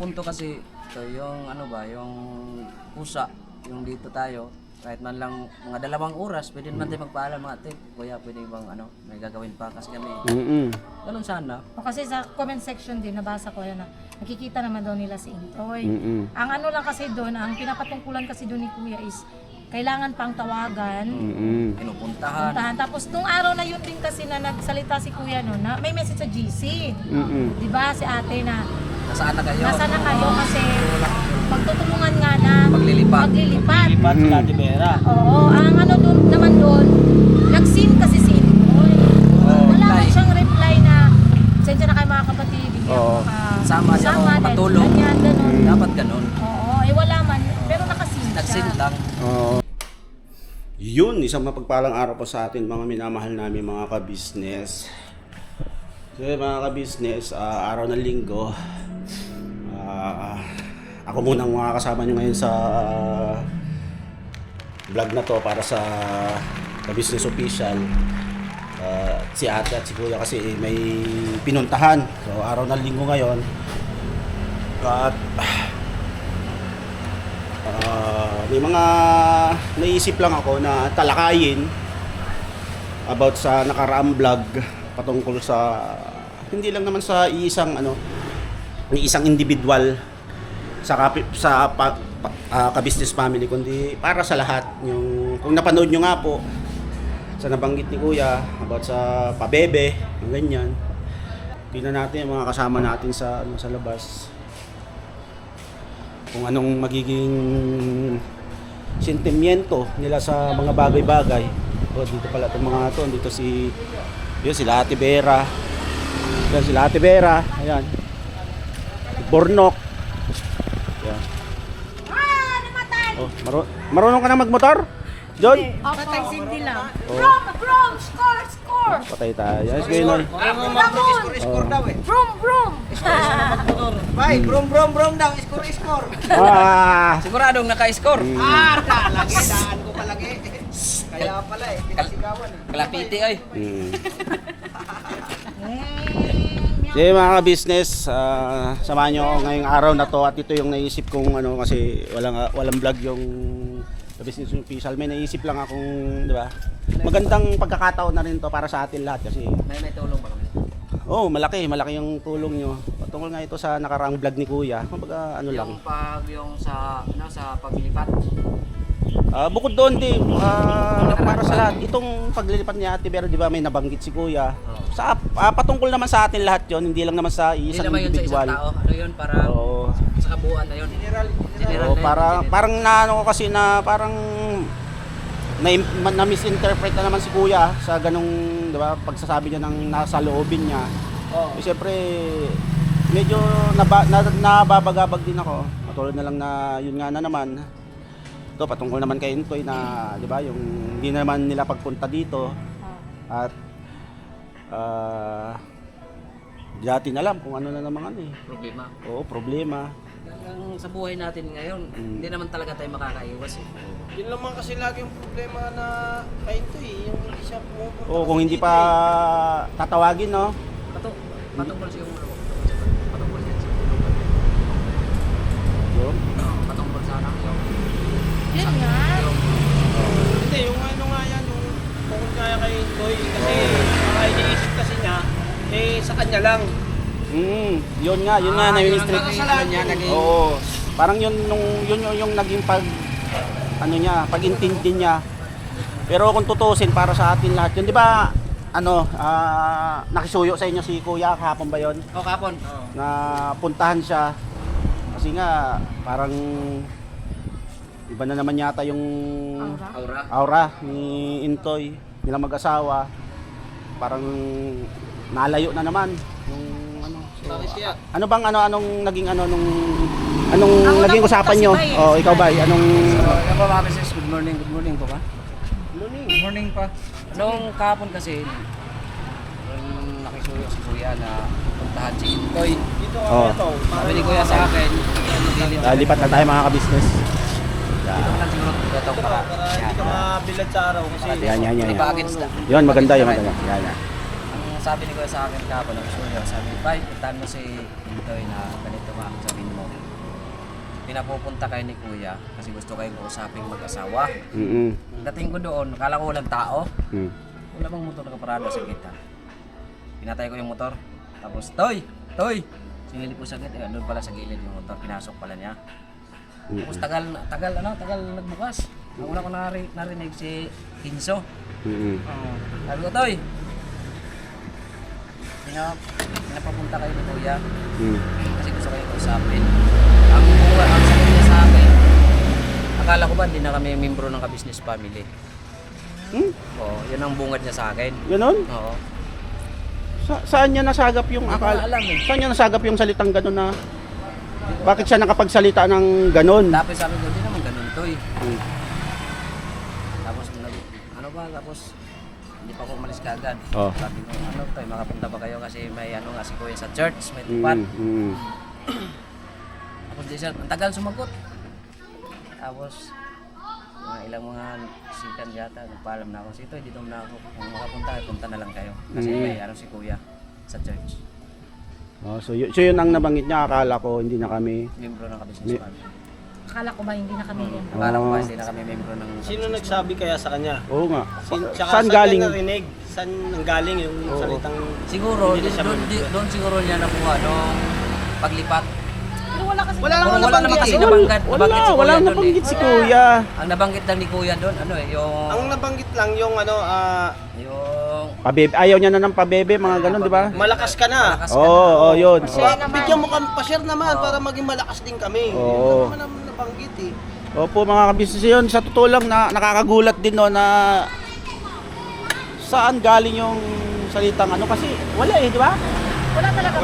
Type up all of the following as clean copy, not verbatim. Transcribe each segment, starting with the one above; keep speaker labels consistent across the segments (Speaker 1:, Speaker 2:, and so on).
Speaker 1: punto kasi ito, yung ano ba, yung pusa, yung dito tayo, kahit man lang mga 2 oras, pwede naman tayo magpaalam mga tip. Kuya, pwede bang ano, may gagawin pa kasi kami. Ganun sana.
Speaker 2: O kasi sa comment section din, nabasa ko yan na nakikita naman daw nila si Intoy. Ang ano lang kasi doon, ang pinapatungkulan kasi doon ni Kuya is kailangan pang tawagan,
Speaker 1: Pinupuntahan.
Speaker 2: Tapos nung araw na yun din kasi na nagsalita si Kuya no, na may message sa GC. Di ba si ate na
Speaker 1: Nasaan na kayo?
Speaker 2: nasa na kayo kasi pagtutulungan nga na
Speaker 1: Maglilipat.
Speaker 3: Lipat sa Latibera.
Speaker 2: Oo, ang ano doon naman doon, nag-seen kasi si Intoy. Wala man siyang reply na sensya na kayo mga kapatid, hindi ako
Speaker 1: Sama niya ako
Speaker 2: dahil
Speaker 1: makatulong.
Speaker 2: ganyan, ganun.
Speaker 1: Dapat ganun.
Speaker 2: Oo, wala man, pero nakasin
Speaker 1: Nag-send
Speaker 2: siya.
Speaker 1: lang.
Speaker 4: Yun, isang mapagpalang araw po sa atin mga minamahal namin mga ka-business. So mga ka-business, araw ng linggo, ako munang makakasama nyo ngayon sa vlog na to para sa ka-business official. Si ate at si kuya kasi may pinuntahan. So araw ng linggo ngayon. At may mga naisip lang ako na talakayin about sa nakaraang vlog patungkol sa hindi lang naman sa isang isang individual sa ka-business family kundi para sa lahat. Yung kung napanood nyo nga po sa nabanggit ni Kuya about sa pabebe, yung ganyan. Tingnan natin yung mga kasama natin sa sa labas. Kung anong magiging sentimiento nila sa mga bagay-bagay. O dito pala itong mga to, dito sila Ate Vera. Yan sila Ate Vera, ayan. Bornok. Ayan. Oh, marunong ka na magmotor? John?
Speaker 2: Patay Cindy lang.
Speaker 5: Brom! Score!
Speaker 4: Patay tayo. Ayos kayo na.
Speaker 3: Score daw eh.
Speaker 2: Brum!
Speaker 3: Bay, brom daw. Score.
Speaker 1: Siguradong naka-score.
Speaker 3: Lagi, daan ko palagi. Kaya pala eh, pinasigawan eh.
Speaker 1: Kalapiti ay.
Speaker 4: Sige mga ka-business, samahan nyo ako ngayong araw na to at ito yung naisip kong kasi walang vlog yung business official. May naisip lang akong, di ba? Magandang pagkakataon na rin to para sa atin lahat kasi
Speaker 1: May tulong ba kami?
Speaker 4: malaki yung tulong nyo. Patungkol nga ito sa nakaraang vlog ni Kuya. Kumbaga lang.
Speaker 1: Yung sa paglipat.
Speaker 4: Bukod doon din, para sa lahat, itong paglilipat niya Ate Vera, di ba may nabanggit si Kuya. Sa patungkol naman sa atin lahat 'yon, hindi lang naman sa isang
Speaker 1: Hindi naman yun sa
Speaker 4: individual.
Speaker 1: isang tao. Ano yun? Parang sa kabuuan na yun. General
Speaker 4: Parang kasi na parang na-misinterpret na naman si Kuya sa ganung, 'di ba, pagsasabi niya ng nasa loobin niya. Siyempre medyo nababagabag din ako. Katulad na lang na yun nga na naman. Ito patungkol naman kay Intoy na, 'di ba, yung hindi naman nila pagpunta dito. At di natin alam kung ano na naman
Speaker 1: problema.
Speaker 4: Oo, problema.
Speaker 1: Ang sa buhay natin ngayon, hindi naman talaga tayo makakaiwas eh.
Speaker 3: Yun naman kasi lagi yung problema na kay Intoy, yung hindi siya pumupunta.
Speaker 4: Oo, kung hindi pa tatawagin, no?
Speaker 1: Patungkol siya yung patungkol siya.
Speaker 4: Yun.
Speaker 1: Patungkol sana yung
Speaker 2: Yun nga.
Speaker 3: Hindi, yung nga yan, yung tungkol kaya kay Intoy. Kasi ang iniisip kasi niya, sa kanya lang.
Speaker 4: Yun nga na-ministrate
Speaker 1: niya naging
Speaker 4: Oo. Parang yun yung naging pag-intindi niya. Pero kung tutusin para sa atin lahat, yun, 'di ba? Nakisuyo sa inyo si Kuya kahapon ba 'yon?
Speaker 1: kapon.
Speaker 4: Na puntahan siya. Kasi nga parang iba na naman yata yung aura ni Intoy, nilang mag-asawa. Parang nalayo na naman yung anong naging anong naging usapan nyo? Ikaw ba? Anong
Speaker 1: Yan po mga business, good morning po ba? Good morning pa. Noong kahapon kasi, nakisuyo si Kuya na puntahan si Intoy. Sabi ni Kuya sa akin,
Speaker 4: lipat na tayo mga ka-business.
Speaker 1: dito lang siguro tutong para.
Speaker 3: Para hindi ka mabilad sa araw kasi
Speaker 4: Yan.
Speaker 1: Iba against na.
Speaker 4: Yun, maganda. Yan.
Speaker 1: Ang sabi ni Kuya sa akin kahapon, ang gusto niya, sabi, Bay, puntahan mo si Intoy na ganito nga, sabihin mo. Pinapupunta kayo ni Kuya kasi gusto kayong kausaping mag-asawa. Dating ko doon, akala ko walang tao. Wala bang motor nakaparado sa gitna. Pinatay ko yung motor. Tapos, Toy! Sinilip ko sa gitna. Doon pala sa gilid yung motor. Pinasok pala niya. Tapos tagal nagbukas. Ang una ko narinig si Hinso. Sabi ko, Toy! Pinapapunta kayo ni Kuya. Kasi gusto kayo kausapin. Ang sabi niya sa akin, akala ko ba hindi na kami membro ng ka-business family. Oo, yun ang bungad niya sa akin.
Speaker 4: Ganon?
Speaker 1: Oo.
Speaker 4: Saan niya nasagap yung
Speaker 1: Hindi ko
Speaker 4: akala?
Speaker 1: alam eh.
Speaker 4: Saan niya nasagap yung salitang ganon na bakit siya nakapagsalita ng ganon?
Speaker 1: Tapos sabi ko, hindi naman ganun to eh. Tapos tapos hindi pa ako umalis kaagad.
Speaker 4: Oh.
Speaker 1: Sabi ko, makapunta ba kayo kasi may nga si Kuya sa church, may tupat. Tapos di siya, ang tagal sumagot. Tapos ilang mga sikan yata, nagpaalam na ako, Sito, dito na ako. Kung makapunta, punta na lang kayo. Kasi may si Kuya sa church.
Speaker 4: Oh, so yun ang nabanggit niya, akala ko hindi na kami.
Speaker 1: Membro ng ka-business family.
Speaker 2: Akala ko ba hindi na kami yan?
Speaker 1: Akala ko ba hindi na kami membro ng
Speaker 3: Sino nagsabi kaya sa kanya?
Speaker 4: Oo nga.
Speaker 3: Tsaka
Speaker 4: Saan galing?
Speaker 3: Saan narinig? Saan nanggaling yung salitang...
Speaker 1: Siguro, doon siguro niya nakuha nung paglipat.
Speaker 2: Pero wala kasi.
Speaker 3: Wala
Speaker 1: Wala naman kasi
Speaker 3: nabanggit.
Speaker 1: nabanggit si Kuya
Speaker 4: Wala
Speaker 1: doon
Speaker 4: nabanggit
Speaker 1: eh.
Speaker 4: si Kuya.
Speaker 1: Ang nabanggit lang ni Kuya doon, yung...
Speaker 3: Ang nabanggit lang yung
Speaker 1: Yung...
Speaker 4: Pabebe, ayaw niya na ng pabebe, mga ganon, di ba?
Speaker 3: malakas ka na.
Speaker 1: malakas ka na.
Speaker 4: Oo, yun.
Speaker 2: Share naman.
Speaker 3: Bigyan mo kami, pa-share naman para maging malakas din kami.
Speaker 4: Oo.
Speaker 3: Yun naman ang nabanggit eh.
Speaker 4: Opo mga kabisnes yun, sa totoo lang na nakakagulat din no na saan galing yung salitang ano kasi wala eh, di ba?
Speaker 2: Wala talaga.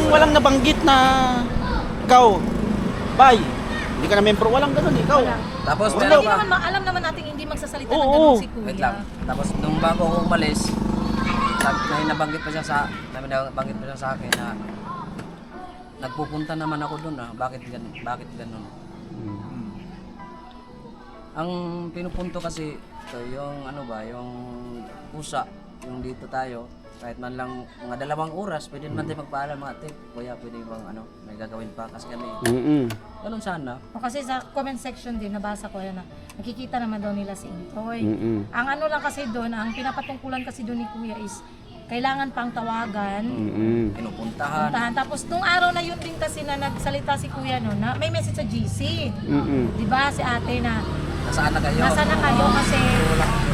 Speaker 4: Walang nabanggit na ikaw, Bay, hindi ka na membro, walang ganun ikaw.
Speaker 2: Wala.
Speaker 1: Tapos
Speaker 2: Hindi
Speaker 1: meron pa.
Speaker 2: naman, alam naman natin hindi magsasalita ng
Speaker 4: Oo.
Speaker 2: ganun si Kuya.
Speaker 1: Wait lang. Tapos nung bago ako umalis, nabanggit pa siya sa akin na nagpupunta naman ako doon bakit ganun? Ang pinupunto kasi ito, yung yung pusa, yung dito tayo, kahit man lang mga 2 oras, pwede naman tayo magpaalam mga tip, Kuya, pwede bang may gagawin pa kasi kami. Ganun sana.
Speaker 2: O kasi sa comment section din, nabasa ko yan na nakikita naman daw nila si Intoy. Ang ano lang kasi doon, ang pinapatungkulan kasi doon ni Kuya is kailangan pang tawagan,
Speaker 1: Pinupuntahan.
Speaker 2: puntahan. Tapos nung araw na yun din kasi na nagsalita si Kuya no, na may message sa GC. Di ba si ate na
Speaker 1: Nasaan na kayo?
Speaker 2: nasa na kayo kasi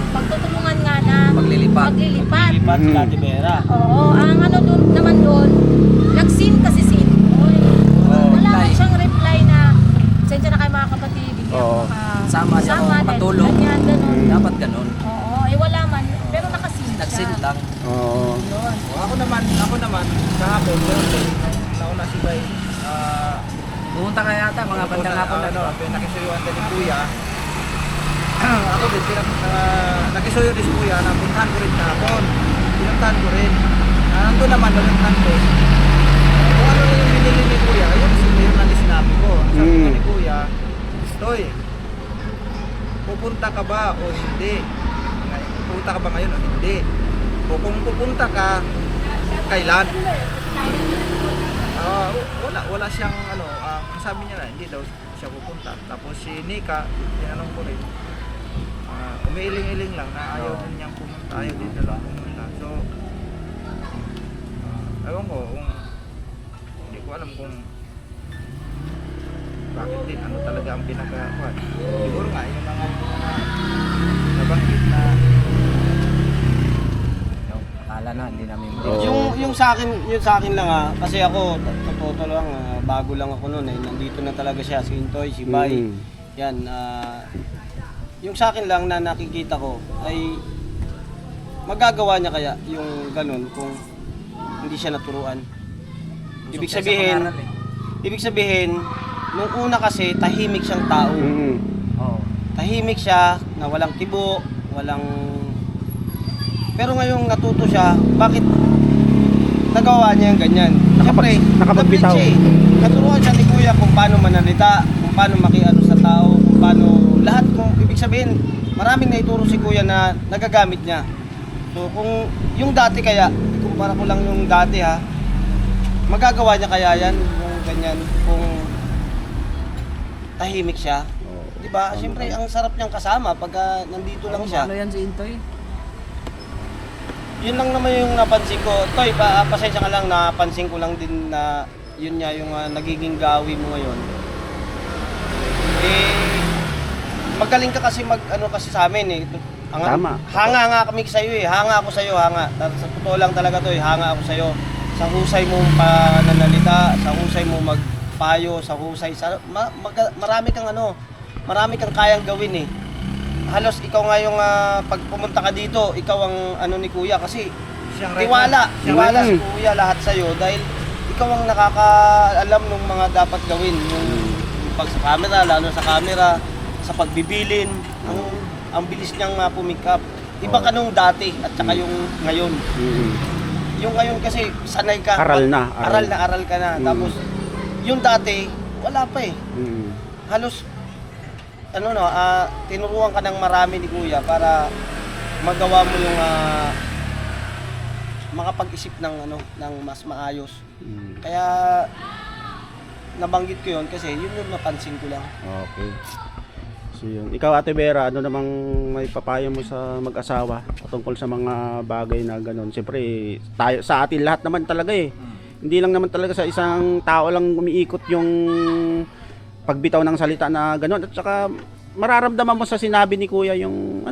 Speaker 2: magtutulungan nga na
Speaker 1: Maglilipat.
Speaker 3: Lipat sa Catibera.
Speaker 2: Oo, ang ano doon naman doon, nag-sin kasi si Intoy. Wala man siyang reply na sensya na kayo mga kapatid, hindi ako
Speaker 1: Sama niya ako
Speaker 2: dahil
Speaker 1: matulog.
Speaker 2: ganyan, ganun.
Speaker 1: Dapat ganun.
Speaker 2: Oo, wala man, pero nakasin siya.
Speaker 1: Nagsin lang.
Speaker 4: Oo.
Speaker 2: Yun.
Speaker 3: Ako naman, kahapon, nauna si Bay,
Speaker 1: Pumunta ka yata mga bandang hapon na.
Speaker 3: nakisuyuan din ni Kuya. Ako din, nakisuyo din si Kuya na puntahan ko rin kahapon. Pinuntahan ko rin. Nandun naman, pinuntahan ko. Kung ano yung binili ni Kuya, yun lang yung sinabi ko. Sabi ko ni Kuya, Toy, pupunta ka ba o hindi? Pupunta ka ba ngayon o hindi? O kung pupunta ka, kailan? Wala siyang sabi niya na hindi daw siya pupunta. Tapos si Nika, tinanong ko rin, umiiling-iling lang na ayaw din niyang pumunta, ayaw din na lang pumunta. So, ewan ko, hindi ko alam kung bakit din, ano talaga ang pinaka-kuhan. Siguro nga, yung mga nabanggit na
Speaker 1: Akala na, hindi namin.
Speaker 3: yung sa akin lang kasi ako totoo lang bago lang ako noon nandito na talaga siya si Intoy, si Bay. Yan yung sa akin lang na nakikita ko ay magagawa niya kaya yung ganun kung hindi siya naturuan. Ibig sabihin nung una kasi tahimik siyang tao. Tahimik siya na walang kibo, pero ngayong natuto siya, bakit nagawa niya yung ganyan? Siyempre,
Speaker 4: nakapagbitaw.
Speaker 3: Naturuan siya ni Kuya kung paano manalita, kung paano makiano sa tao, kung paano lahat. Kung ibig sabihin, maraming naituro si Kuya na nagagamit niya. So kung yung dati kaya, kung
Speaker 6: ikukumpara ko lang yung dati ha. Magagawa niya kaya yan, yung ganyan, kung tahimik siya. Di ba? Siyempre, ang sarap niyang kasama pagka nandito lang siya.
Speaker 1: Ano yan si Intoy?
Speaker 6: Yun lang naman yung napansin ko. Toy, pasensya ka lang, napansin ko lang din na yun nga yung nagiging gawi mo ngayon. Magaling ka kasi kasi sa amin eh.
Speaker 4: Tama.
Speaker 6: Hanga nga kami sa iyo eh. Hanga ako sa iyo, hanga. Sa totoo lang talaga to, hanga ako sa iyo. Sa husay mong pananalita, sa husay mo magpayo, sa husay marami kang kayang gawin eh. Halos ikaw nga yung pag pumunta ka dito, ikaw ang ni Kuya kasi tiwala si Kuya lahat sa iyo dahil ikaw ang nakakaalam ng mga dapat gawin, yung pag sa camera, lalo sa camera, sa pagbibilin, ang bilis niyang pumikap. Iba ka nung dati at saka yung ngayon. Yung ngayon kasi sanay ka.
Speaker 4: Aral
Speaker 6: ka na. Tapos yung dati wala pa eh. Halos tinuruan ka ng marami ni Kuya para magawa mo yung makapag-isip ng mas maayos. Kaya nabanggit ko 'yon kasi yun yung napansin ko lang.
Speaker 4: Okay. So yun. Ikaw Ate Vera, ano namang may papayo mo sa mag-asawa patungkol sa mga bagay na gano'n? Siyempre, tayo, sa atin lahat naman talaga eh. Hindi lang naman talaga sa isang tao lang umiikot yung pagbitaw ng salita na gano'n. At saka mararamdaman mo sa sinabi ni Kuya yung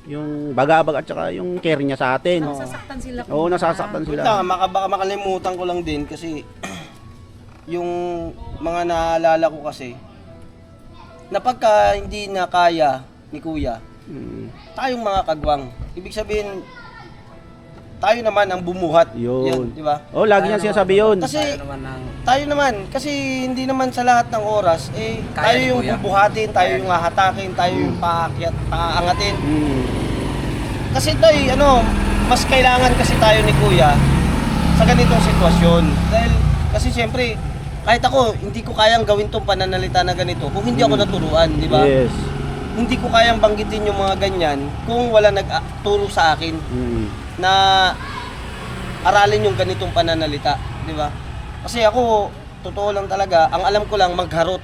Speaker 4: yung bagabag at saka yung care niya sa atin.
Speaker 2: Nasasaktan sila.
Speaker 4: Oo, nasasaktan
Speaker 6: Wait
Speaker 4: sila.
Speaker 6: lang, baka makalimutan ko lang din kasi yung mga naalala ko kasi na pagka hindi na kaya ni Kuya, tayong mga kagwang. Ibig sabihin, tayo naman ang bumuhat.
Speaker 4: Yun.
Speaker 6: Di ba?
Speaker 4: Oh, lagi niya sinasabi yun.
Speaker 6: Kasi
Speaker 1: Tayo naman
Speaker 6: tayo naman, kasi hindi naman sa lahat ng oras,
Speaker 1: Kaya
Speaker 6: tayo
Speaker 1: ni
Speaker 6: yung
Speaker 1: Kuya.
Speaker 6: bubuhatin, tayo yung hahatakin, tayo yung paaangatin. Kasi tayo, mas kailangan kasi tayo ni Kuya sa ganitong sitwasyon. Dahil, kasi siyempre, kahit ako, hindi ko kayang gawin tong pananalita na ganito kung hindi ako naturuan, di ba?
Speaker 4: Yes.
Speaker 6: Hindi ko kayang banggitin yung mga ganyan kung wala nagturo sa akin na aralin yung ganitong pananalita, di ba? Kasi ako, totoo lang talaga, ang alam ko lang magharot.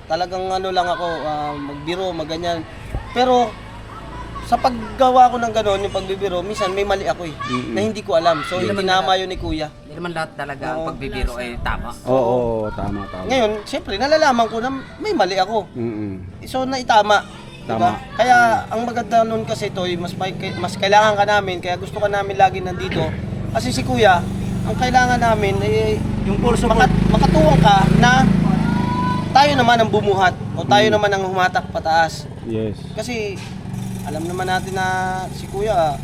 Speaker 6: Talagang lang ako, magbiro, maganyan. Pero sa paggawa ko ng gano'n, yung pagbibiro, minsan may mali ako na hindi ko alam. So, hindi tinama yun ni Kuya.
Speaker 1: Hindi naman lahat talaga ang pagbibiro ay tama.
Speaker 4: Oo, tama.
Speaker 6: Ngayon, siyempre, nalalaman ko na may mali ako. So, naitama.
Speaker 4: Tama.
Speaker 6: Diba? Kaya, ang maganda nun kasi ito, mas kailangan ka namin, kaya gusto ka namin lagi nandito. Kasi si Kuya, ang kailangan namin ay yung makatuwang ka na tayo naman ang bumuhat o tayo naman ang humatak pataas.
Speaker 4: Yes.
Speaker 6: Kasi, alam naman natin na si Kuya,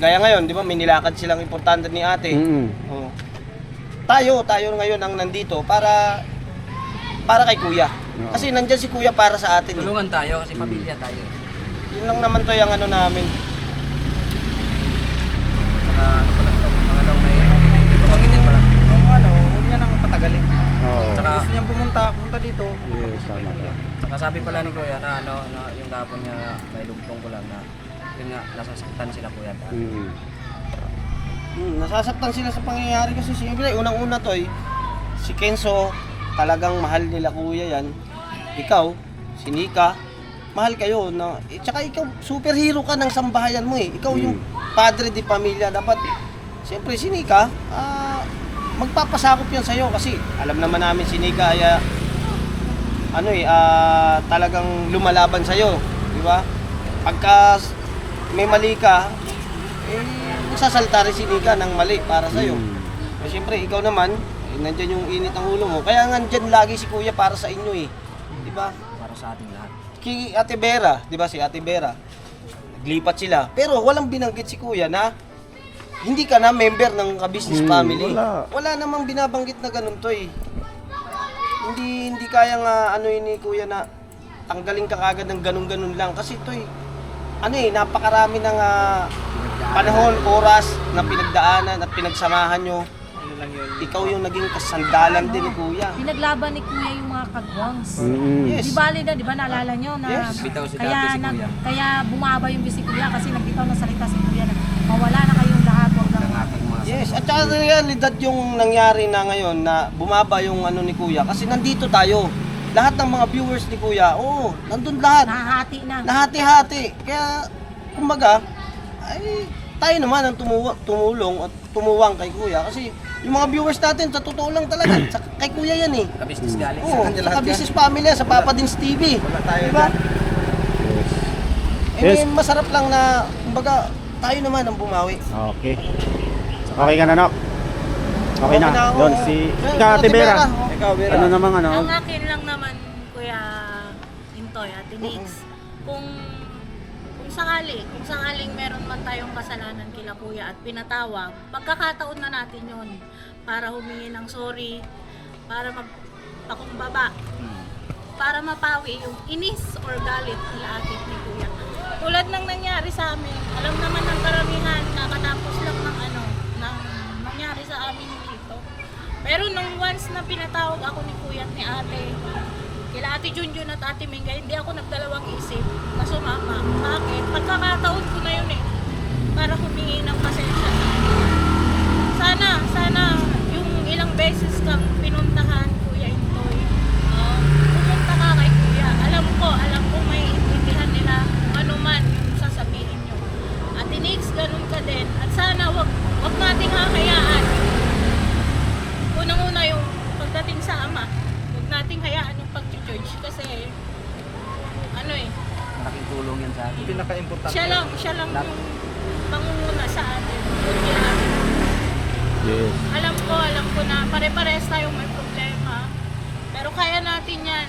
Speaker 6: gaya ngayon, di ba, may nilakad silang importante ni ate. Oh. Tayo ngayon ang nandito para kay Kuya. Kasi nandyan si Kuya para sa atin.
Speaker 1: Tulungan tayo kasi pamilya tayo.
Speaker 6: Yun lang naman to yung namin.
Speaker 1: Saka mga daw may pabangitin pala.
Speaker 3: Huwag niya nang patagalin.
Speaker 4: Oo.
Speaker 1: Saka
Speaker 3: Gusto niyang pumunta dito.
Speaker 4: Yes, tama.
Speaker 1: Saka sabi pala ni Kuya na yung kapon niya may lugtong ko lang na yun nga nasasaktan sila Kuya.
Speaker 6: Nasasaktan sila sa pangyayari kasi siyempre unang-una to si Kenzo talagang mahal nila Kuya yan. Ikaw, si Nika, mahal kayo na tsaka ikaw superhero ka ng sambahayan mo eh. Ikaw yung padre di pamilya. Dapat siyempre si Nika magpapasakop yan sa'yo kasi alam naman namin si Nika ay talagang lumalaban sa'yo, di ba? Pagka may mali ka, sasalta rin si Nika ng mali para sa'yo. Siyempre, ikaw naman, nandyan yung init ng ulo mo. Kaya nandyan lagi si Kuya para sa inyo eh. Di ba?
Speaker 1: Para sa ating lahat.
Speaker 6: Kay Ate Vera, di ba si Ate Vera, naglipat sila. Pero walang binanggit si Kuya na hindi ka na member ng ka-business family. Wala namang binabanggit na ganun to eh. Hindi kayang ni Kuya na tanggalin ka kagad ng ganun-ganun lang. Kasi ito napakarami ng panahon, oras na pinagdaanan at pinagsamahan nyo. Ikaw yung naging kasandalan din ni Kuya.
Speaker 2: Pinaglaban ni Kuya yung mga kagwangs.
Speaker 6: Yes.
Speaker 2: Di bali na, di ba naalala nyo na
Speaker 6: Yes.
Speaker 1: Bitaw si dati si Kuya.
Speaker 2: kaya bumaba yung si Kuya kasi nagbitaw ng salita si Kuya na mawala na kayong lahat
Speaker 6: Yes, at saka realidad yung nangyari na ngayon na bumaba yung ano ni Kuya kasi nandito tayo. Lahat ng mga viewers ni Kuya, oo, nandun lahat.
Speaker 2: Nahahati na.
Speaker 6: Nahati-hati. Kaya, kumbaga, ay, tayo naman ang tumulong at tumuwang kay Kuya. Kasi, yung mga viewers natin, sa totoo lang talaga, kay Kuya yan eh.
Speaker 1: Kabisnes galing.
Speaker 6: Oo, sa Business Family yan, sa Papa Dins TV.
Speaker 3: Wala tayo
Speaker 6: Diba?
Speaker 3: dyan.
Speaker 6: Eh, masarap lang na, kumbaga, tayo naman ang bumawi.
Speaker 4: Okay. Okay ka na, Nok? Okay na.
Speaker 6: ako.
Speaker 4: Doon, si Ate Vera.
Speaker 3: Ikaw, Vera.
Speaker 4: Ano namang ano?
Speaker 5: Ang akin lang naman, Kuya Intoy, Ate Nix, kung sakaling meron man tayong kasalanan kila Kuya at pinatawag, pagkakataon na natin yon para humingi ng sorry, para magpakumbaba, para mapawi yung inis or galit nila atin ni Kuya. Tulad ng nangyari sa amin, alam naman ng karamihan, kakatapos lang ng nangyari sa amin dito. Pero nung once na pinatawag ako ni Kuya at ni Ate, kila Ate Junjun at Ate Mingga, hindi ako nagdalawang isip na sumama. Bakit? Pagkakataon ko na yun eh, para humingi ng pasensya. Sana yung ilang beses kang pinuntahan, Kuya Intoy, pumunta ka kay Kuya. Alam ko may intindihan nila kung ano man yung sasabihin nyo. Ate Nix, ganun ka din. At sana wag nating hakayaan. Unang-una yung pagdating sa Ama, huwag nating hayaan yung pag-church kasi
Speaker 1: Malaking tulong yan sa akin.
Speaker 3: Pinaka-importante.
Speaker 5: siya lang yung pangunguna sa atin. Kaya,
Speaker 4: Yes.
Speaker 5: alam ko na pare-pares tayong may problema. Pero kaya natin yan.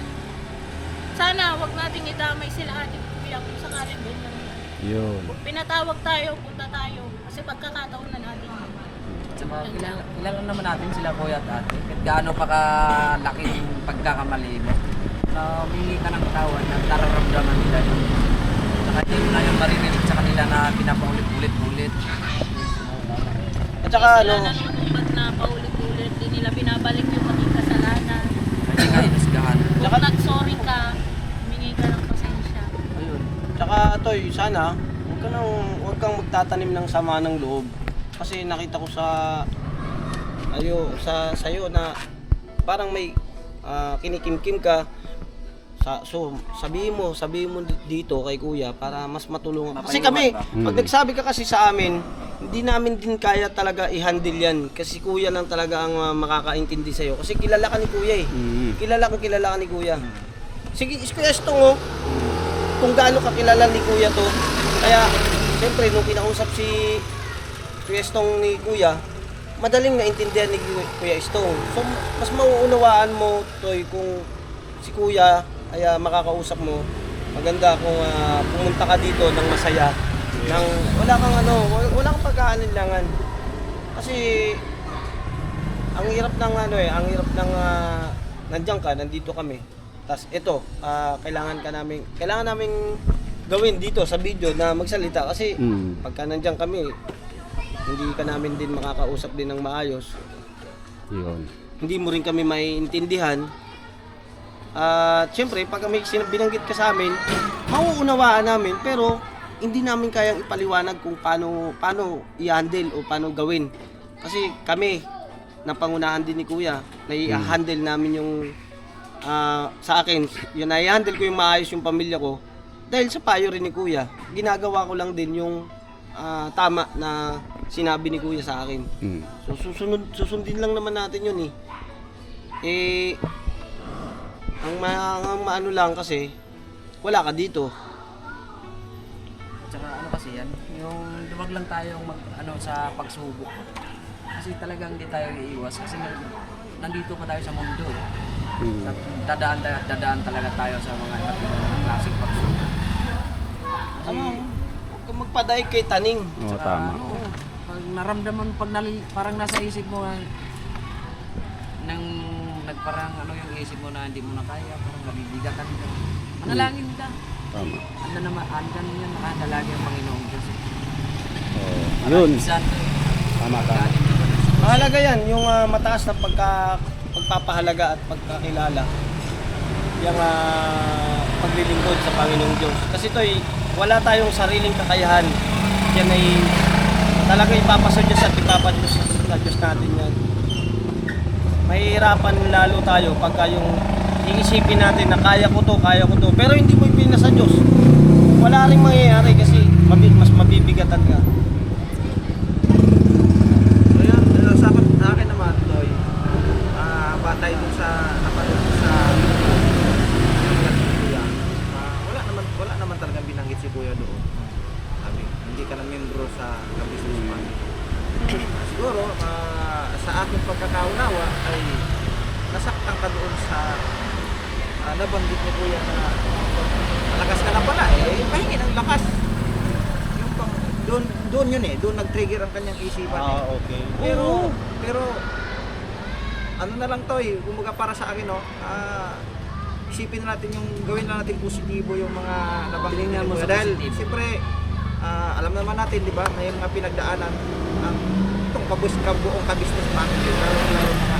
Speaker 5: Sana wag nating idamay sila ating Kuya kung sakaling ganyan.
Speaker 4: Yun.
Speaker 5: Pinatawag tayo, punta tayo. Kasi pagkakataon na natin.
Speaker 1: Saka kilala naman natin sila Kuya at Ate. Kahit gaano pa kalaking pagkakamali mo, na humingi ka ng tawad na nararamdaman nila yun. Saka hindi mo na yung maririnig sa kanila na pinapaulit-ulit-ulit.
Speaker 6: At saka
Speaker 5: Sila
Speaker 6: ano,
Speaker 5: nanunumbat na paulit-ulit. Di nila binabalik yung maging kasalanan.
Speaker 1: Hindi ka inusgahan.
Speaker 5: Kung nag-sorry ka, humingi ka ng pasensya.
Speaker 1: Ayun.
Speaker 6: tsaka Toy, sana, huwag kang magtatanim ng sama ng loob. Kasi nakita ko sa'yo na parang may kinikimkim ka. So, sabihin mo dito kay Kuya para mas matulungan. Kasi kami, pag nagsabi ka kasi sa amin, hindi namin din kaya talaga i-handle yan. Kasi Kuya lang talaga ang makakaintindi sa'yo. Kasi kilala ka ni Kuya eh. Kilala ka ni Kuya. Sige, Kuya Estong, kung gaano ka kilala ni Kuya to. Kaya, siyempre, nung kinausap si Kuya Estong ni Kuya, madaling naintindihan ni Kuya Estong. So, mas mauunawaan mo, Toy, kung si Kuya ay makakausap mo. Maganda kung pumunta ka dito ng masaya, nang wala kang pag-aalinlangan. Kasi ang hirap ng nandiyan ka, nandito kami. Tas ito, kailangan namin gawin dito sa video na magsalita kasi pagka nandiyan kami, hindi ka namin din makakausap din ng maayos.
Speaker 4: Yun.
Speaker 6: Hindi mo rin kami maiintindihan. At syempre, pag may binanggit ka sa amin, mauunawaan namin pero hindi namin kayang ipaliwanag kung paano i-handle o paano gawin. Kasi kami, napangunahan din ni Kuya, na i-handle namin yung sa akin, yun, i-handle ko yung maayos yung pamilya ko. Dahil sa payo rin ni Kuya, ginagawa ko lang din yung tama na sinabi ni Kuya sa akin. So susundin lang naman natin yun eh. Ang maano lang kasi, wala ka dito.
Speaker 1: Tsaka ano kasi yan, yung duwag lang tayong sa pagsubok. Kasi talagang hindi tayo iiwas kasi nandito pa tayo sa mundo. Dadaan talaga tayo sa mga iba't ibang klaseng pagsubok.
Speaker 6: Huwag kang magpadaig kay taning.
Speaker 4: Oo, tama.
Speaker 1: Pag naramdaman, parang nasa isip mo parang yung isip mo na hindi mo na kaya, parang nabibigatan ka. Manalangin ka.
Speaker 4: Tama.
Speaker 1: Andan yun, nakadalagi ang Panginoong Diyos.
Speaker 4: Yun.
Speaker 1: Santo.
Speaker 4: Tama.
Speaker 6: Mahalaga yan, yung mataas na pagpapahalaga at pagkakilala. Yung paglilingkod sa Panginoong Diyos. Kasi wala tayong sariling kakayahan. Yan ay talaga ipapasadya at ipapadyos sa Diyos natin yan. Mahihirapan lalo tayo pagka yung iisipin natin na kaya ko to, pero hindi mo ipinasa sa Diyos. Wala rin mangyayari kasi mas mabibigatan ka.
Speaker 3: So yan, sa akin naman, Toy, batay dun sa napanood ko sa binanggit si Kuya, wala naman talagang binanggit si Kuya doon. Sabi, hindi ka na membro sa business family. Siguro, sa aking pagkakaunawa ay nasaktan ka doon sa nabanggit ni Kuya na malakas ka na pala pahingi ng lakas. Yung pang doon yun doon nag-trigger ang kanyang isipan.
Speaker 6: Okay.
Speaker 3: Pero ano na lang to kumbaga para sa akin isipin natin yung gawin na natin positibo yung mga nabanggit
Speaker 1: Tingnan mo
Speaker 3: mo
Speaker 1: sa
Speaker 3: dahil
Speaker 1: positibo.
Speaker 3: siyempre alam naman natin di ba may mga pinagdaanan ang itong kabuong ka-business family lalo mga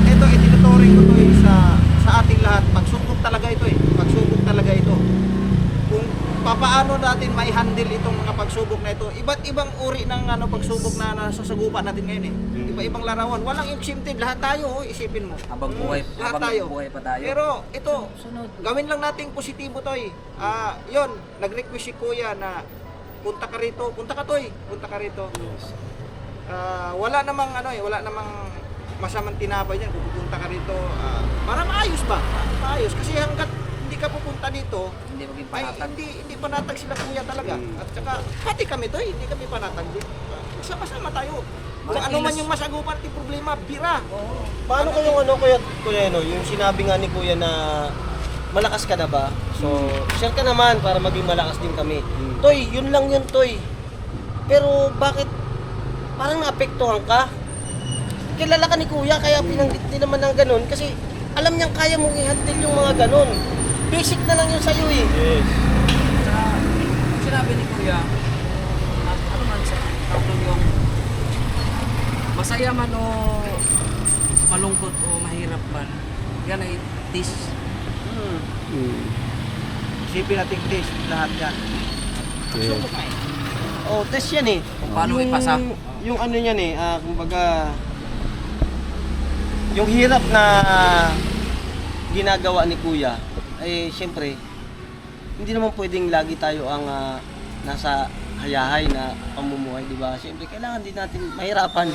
Speaker 3: ito itinuturing ko to sa ating lahat pagsubok talaga ito pagsubok talaga ito kung papaano natin may handle itong mga pagsubok na ito iba't ibang uri ng pagsubok na nasasagupan natin ngayon iba-ibang larawan walang exempted lahat tayo isipin mo
Speaker 1: Habang buhay,
Speaker 3: lahat
Speaker 1: habang
Speaker 3: tayo
Speaker 1: buhay pa tayo.
Speaker 3: pero ito
Speaker 2: Sunod.
Speaker 3: gawin lang nating positibo toy yon nag-request si Kuya na punta ka rito punta ka rito wala namang wala namang masamang tinapay niyan kung pupunta ka rito para maayos maayos kasi hanggat hindi ka pupunta dito
Speaker 1: Hindi maging
Speaker 3: ay
Speaker 1: panatag.
Speaker 3: hindi panatag sila Kuya talaga at saka pati kami to hindi kami panatag din sama-sama tayo kung ano man yung masagupan at problema bira
Speaker 6: Paano kayong Kuya yung sinabi nga ni Kuya na malakas ka na ba? So, share ka naman para maging malakas din kami. Toy, yun lang yun, Toy. Pero bakit parang naapektuhan ka? Kilala ka ni Kuya kaya pinanggit din naman ng ganun kasi alam niyang kaya mong i-handle yung mga ganun. Basic na lang yun sa'yo eh.
Speaker 4: Yes.
Speaker 1: Sa sinabi ni Kuya, ano man sa tawag yung masaya man o malungkot o mahirap man, yan ay tis.
Speaker 3: isipin natin test lahat yan
Speaker 4: Yes.
Speaker 6: Oh, test yan eh.
Speaker 1: Kung paano ipasa.
Speaker 6: Yung ano yan eh, kumbaga yung hirap na ginagawa ni Kuya, eh siyempre, hindi naman pwedeng lagi tayo ang nasa hayahay na pamumuhay, di ba? Siyempre, kailangan din natin mahirapan.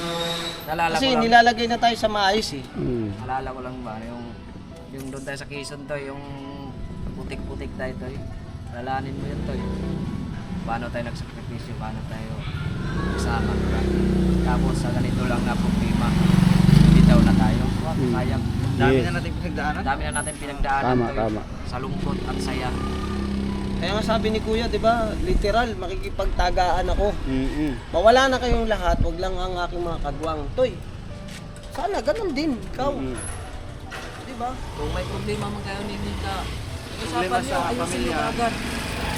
Speaker 1: Nalala ko
Speaker 6: Kasi
Speaker 1: lang,
Speaker 6: nilalagay na tayo sa maayos eh.
Speaker 1: nalala ko lang ba, yung doon tayo sa Quezon to, yung putik-putik tayo to, lalanin mo yun to, paano tayo nagsakripisyo, paano tayo nagsama, diba? Tapos sa ganito lang na problema, bitaw na tayo. Sayang.
Speaker 3: dami
Speaker 4: Yes.
Speaker 3: na natin pinagdaanan
Speaker 1: Dami na natin pinagdaanan
Speaker 4: Tama,
Speaker 1: to,
Speaker 4: tama.
Speaker 1: sa lungkot at saya.
Speaker 6: Kaya nga sabi ni Kuya, di ba, literal, makikipagtagaan ako. Mawala na kayong lahat, wag lang ang aking mga kagwang. Toy, sana ganun din, ikaw. Di ba?
Speaker 1: Kung may problema man kayo ni Mika,
Speaker 3: Problema
Speaker 1: usapan
Speaker 3: sa
Speaker 1: nyo, ayusin
Speaker 3: pamilya.
Speaker 1: nyo agad.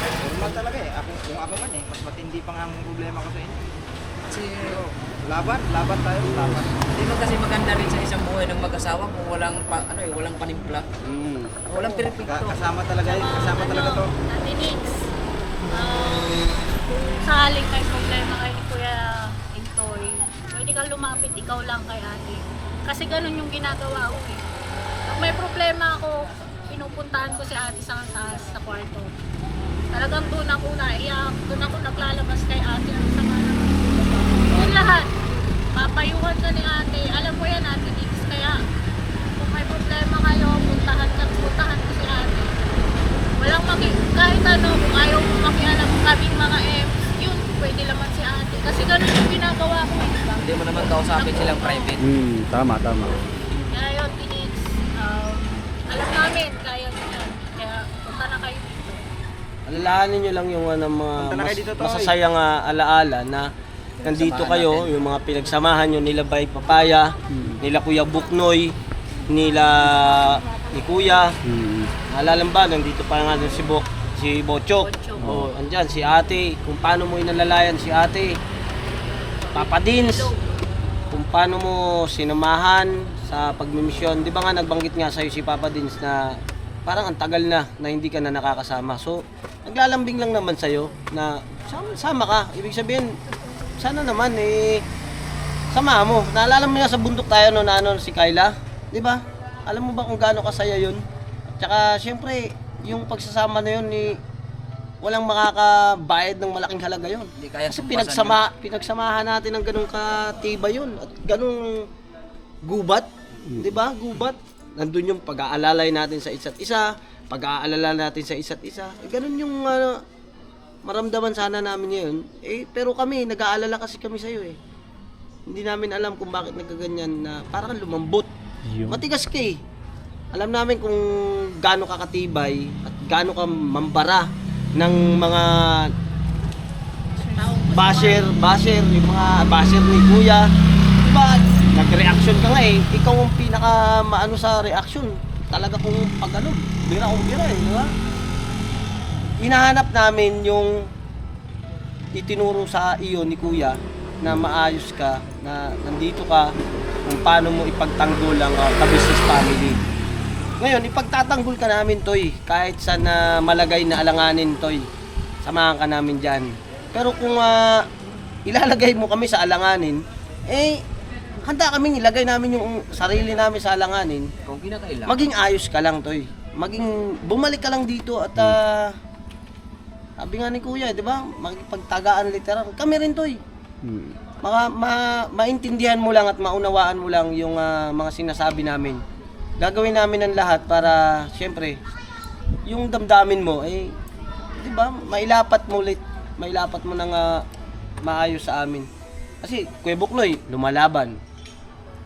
Speaker 3: normal talaga kung ako man mas matindi pa nga ang problema ko sa inyo
Speaker 1: Kasi
Speaker 3: laban tayo
Speaker 1: hindi mo kasi maganda rin sa isang buhay ng mag-asawa kung walang walang panimpla. Walang perfecto.
Speaker 3: kasama talaga to
Speaker 5: Ate Nix, kung sakaling may problema kay Kuya Intoy, pwede kang lumapit ikaw lang kay ate. Kasi ganun yung ginagawa ko eh. Pag may problema ako, pinupuntahan ko si ate sa taas sa kwarto. Talagang doon ako naiyak, doon ako naglalabas kay ate ang sama ng yun lahat. Papayuhan ka ni ate. Alam mo yan, Ate Nix. Kaya kung may problema kayo, puntahan ko si ate. Walang kahit ano, kung ayaw mo makialam kaming mga M's, yun, pwede naman si ate. Kasi ganun yung ginagawa ko eh, diba?
Speaker 1: Hindi mo naman kausapin silang private.
Speaker 4: Tama.
Speaker 5: Kaya yun, Nix, alam namin, kaya nyo yan. Kaya punta na kayo dito.
Speaker 6: Alalahanin nyo lang yung mga
Speaker 3: Punta na kayo dito, Toy.
Speaker 6: masasayang alaala na nandito kayo, yung mga pinagsamahan nyo nila Bay Papaya, nila Kuya Buknoy, nila ni Kuya. Alala ba, nandito pa nga si Bochok. O, andyan, si ate, kung paano mo inalalayan si ate. Papa Dins, kung paano mo sinamahan sa pagmimisyon. Di ba nga nagbanggit nga sa'yo si Papa Dins na parang ang tagal na hindi ka na nakakasama. So, naglalambing lang naman sa'yo na sama ka. Ibig sabihin, sana naman sama mo. Naalala mo na sa bundok tayo no, na si Kyla? Di ba? Alam mo ba kung gaano kasaya yun? At saka, syempre, yung pagsasama na yun, walang makakabayad ng malaking halaga yun.
Speaker 1: Hindi kaya
Speaker 6: Kasi
Speaker 1: tumpasan
Speaker 6: pinagsamahan natin ng ganung katibay yun at ganung gubat, 'di ba? Gubat. Nandun yung pag-aalalay natin sa isa't isa, pag-aalala natin sa isa't isa. Ganun yung maramdaman sana namin ngayon. Pero kami nag-aalala kasi kami sa iyo Hindi namin alam kung bakit nagkaganyan na parang lumambot. Matigas ka Alam namin kung gaano ka katibay at gaano ka mambara ng mga basher, yung mga basher ni Kuya. Diba, nag-reaction ka nga ikaw ang pinaka maano sa reaction. Talaga kung pag bira kong bira diba? Hinahanap namin yung itinuro sa iyo ni Kuya na maayos ka, na nandito ka, kung paano mo ipagtanggol ang ka-business family. Ngayon, ipagtatanggol ka namin, Toy. Kahit sa na malagay na alanganin, Toy. Samahan ka namin dyan. Pero kung ilalagay mo kami sa alanganin, handa kaming ilagay namin yung sarili namin sa alanganin.
Speaker 1: Kung kinakailangan.
Speaker 6: Maging ayos ka lang, Toy. Bumalik ka lang dito at sabi nga ni Kuya, di ba? Magpagtagaan literal. Kami rin, Toy. Maintindihan mo lang at maunawaan mo lang yung mga sinasabi namin. Gagawin namin ang lahat para, siyempre, yung damdamin mo, di ba, mailapat mo ng maayos sa amin. Kasi, Kuya Bukloy, lumalaban.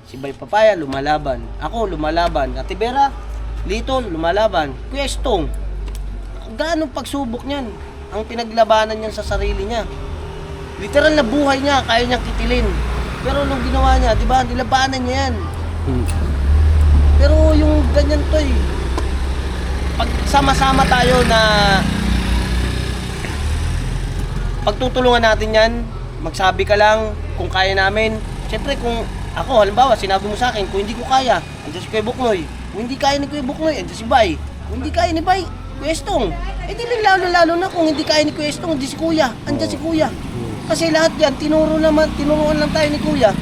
Speaker 6: Si Bay Papaya, lumalaban. Ako, lumalaban. Ate Vera, Lito, lumalaban. Kuya Estong, gaano pagsubok niyan? Ang pinaglabanan niyan sa sarili niya. Literal na buhay niya, kaya niyang kitilin. Pero nung ginawa niya, di ba, nilabanan niya yan. Pero yung ganyan, Toy, pag sama-sama tayo na pagtutulungan natin yan, magsabi ka lang kung kaya namin. Siyempre kung ako, halimbawa, sinabi mo sa akin, kung hindi ko kaya, andiyan si Kuya Buknoy. Kung hindi kaya ni Kuya Buknoy, andiyan si Bay. Kung hindi kaya ni Bay, Kuya Estong. Di lalo na kung hindi kaya ni Kuya Estong, andiyan si Kuya. Andiyan si Kuya. Kasi lahat yan, tinuruan lang tayo ni Kuya.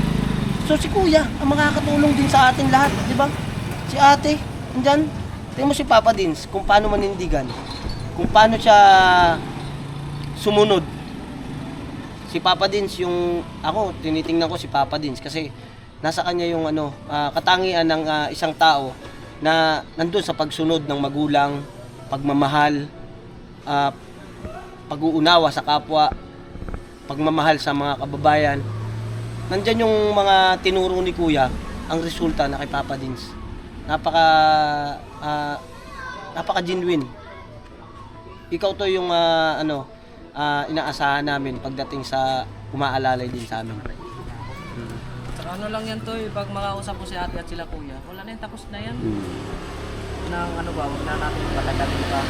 Speaker 6: So si Kuya, ang makakatulong din sa atin lahat, di ba? Si ate, andyan. Tingnan mo si Papa Dins, kung paano manindigan. Kung paano siya sumunod. Si Papa Dins, tinitingnan ko si Papa Dins kasi nasa kanya yung katangian ng isang tao na nandun sa pagsunod ng magulang, pagmamahal, pag-uunawa sa kapwa, pagmamahal sa mga kababayan. Nandyan yung mga tinuro ni Kuya, ang resulta na kay Papa Dins. Napaka-genuine. Ikaw to yung inaasahan namin pagdating sa umaalalay din sa amin.
Speaker 1: Saka lang yan, Toy, pag makausap ko si ate at sila Kuya, wala na yan, tapos na yan. Huwag na natin patagalin pa.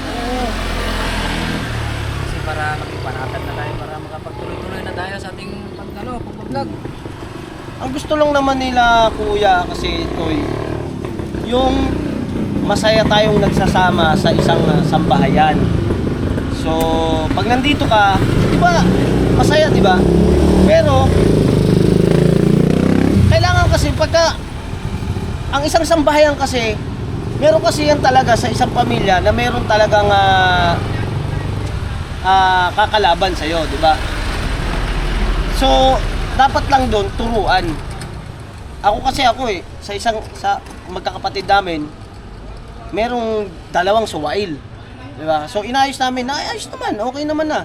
Speaker 1: Kasi para makipanatan na tayo, para makapagtuloy-tuloy na tayo sa ating pag-vlog.
Speaker 6: Ang gusto lang naman nila, Kuya, kasi Toy, yung masaya tayong nagsasama sa isang sambahayan. So, pag nandito ka, di ba, masaya, di ba? Pero, kailangan kasi pagka, ang isang sambahayan kasi, meron kasi yan talaga sa isang pamilya na meron talagang kakalaban sa'yo, di ba? So, dapat lang doon turuan. Ako sa magkakapatid namin, merong dalawang suwail. Diba? So inayos namin, ayos naman, okay naman na.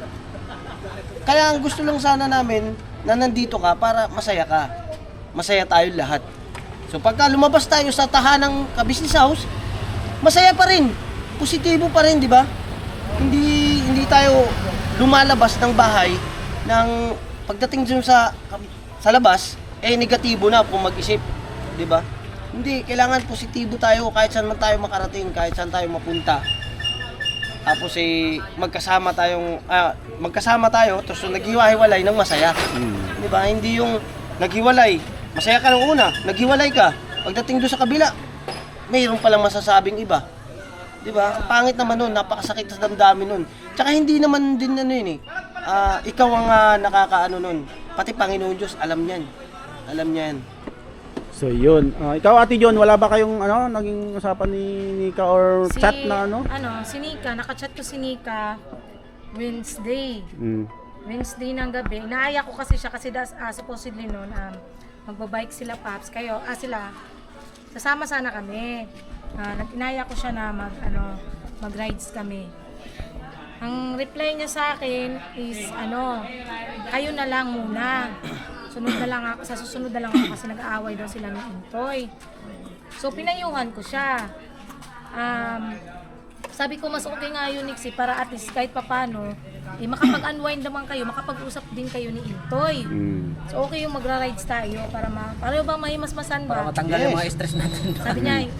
Speaker 6: Kaya ang gusto lang sana namin na nandito ka para masaya ka. Masaya tayo lahat. So pagka lumabas tayo sa tahanang ka-business house, masaya pa rin. Positibo pa rin, di ba? Hindi tayo lumalabas ng bahay ng pagdating dun sa labas, negatibo na kung mag-isip, di ba? Hindi, kailangan positibo tayo kahit saan man tayo makarating, kahit saan tayo mapunta. Tapos magkasama tayo, tapos naghiwa-hiwalay ng masaya. Di ba? Hindi yung naghiwalay, masaya ka nung una, naghiwalay ka, pagdating doon sa kabila, mayroon palang masasabing iba. Di ba? Pangit naman nun, napakasakit sa damdamin nun. Tsaka hindi naman din ano yun eh. Ikaw ang nakakaano nun. Pati Panginoon Diyos, alam niyan. Alam niya yan.
Speaker 4: So yun. Ikaw Ate John, wala ba kayong naging usapan ni Nika or chat na
Speaker 2: Si Nika, nakachat ko si Nika Wednesday.
Speaker 4: Mm.
Speaker 2: Wednesday ng gabi. Inaaya ko kasi siya kasi supposedly noon magbabike sila Paps. Sila sasama sana kami. Nag-inaya ko siya na mag-rides kami. Ang reply niya sa akin is kayo na lang muna. Sa susunod na lang ako kasi nag-aaway daw sila ng Intoy. So pinayuhan ko siya. Sabi ko mas okay nga yun Nixie para at least kahit papano makapag-unwind naman kayo, makapag-usap din kayo ni Intoy. So okay yung magra-rides tayo para ba may masmasan ba?
Speaker 1: Para matanggal yung mga stress natin.
Speaker 2: Sabi niya,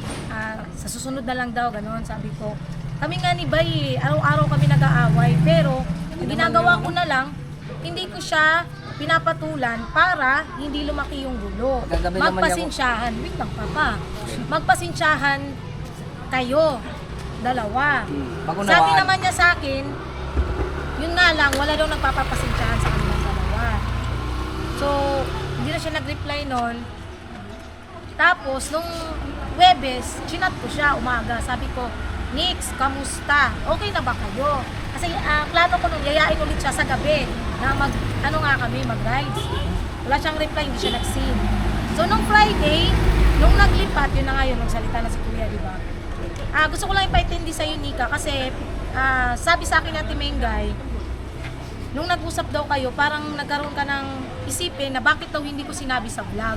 Speaker 2: sa susunod na lang daw, gano'n. Sabi ko, kami nga ni Bay, araw-araw kami nag-aaway. Pero, ang ginagawa ko na lang, hindi ko siya pinapatulan para hindi lumaki yung gulo.
Speaker 1: Gagabi naman
Speaker 2: Magpasensyahan. Wait lang, Papa. Magpasensyahan kayo, dalawa.
Speaker 1: Pag-unawaan.
Speaker 2: Sabi naman niya sa akin, yun nga lang, wala daw nagpapapasensyahan sa kanilang dalawa. So, hindi na siya nag-reply nun. Tapos, nung Webes, chinat ko siya umaga. Sabi ko, Nix, kamusta? Okay na ba kayo? Kasi plano ko nung yayain ulit siya sa gabi na mag-rides. Wala siyang reply, hindi siya nag-seen. So, nung Friday, nung naglipat, yun na nga yun, nagsalita na si Kuya, di ba? Gusto ko lang ipaintindi sa'yo, Nika, kasi sabi sa akin Ate Mengay, nung nag-usap daw kayo, parang nagkaroon ka ng isipin na bakit daw hindi ko sinabi sa vlog.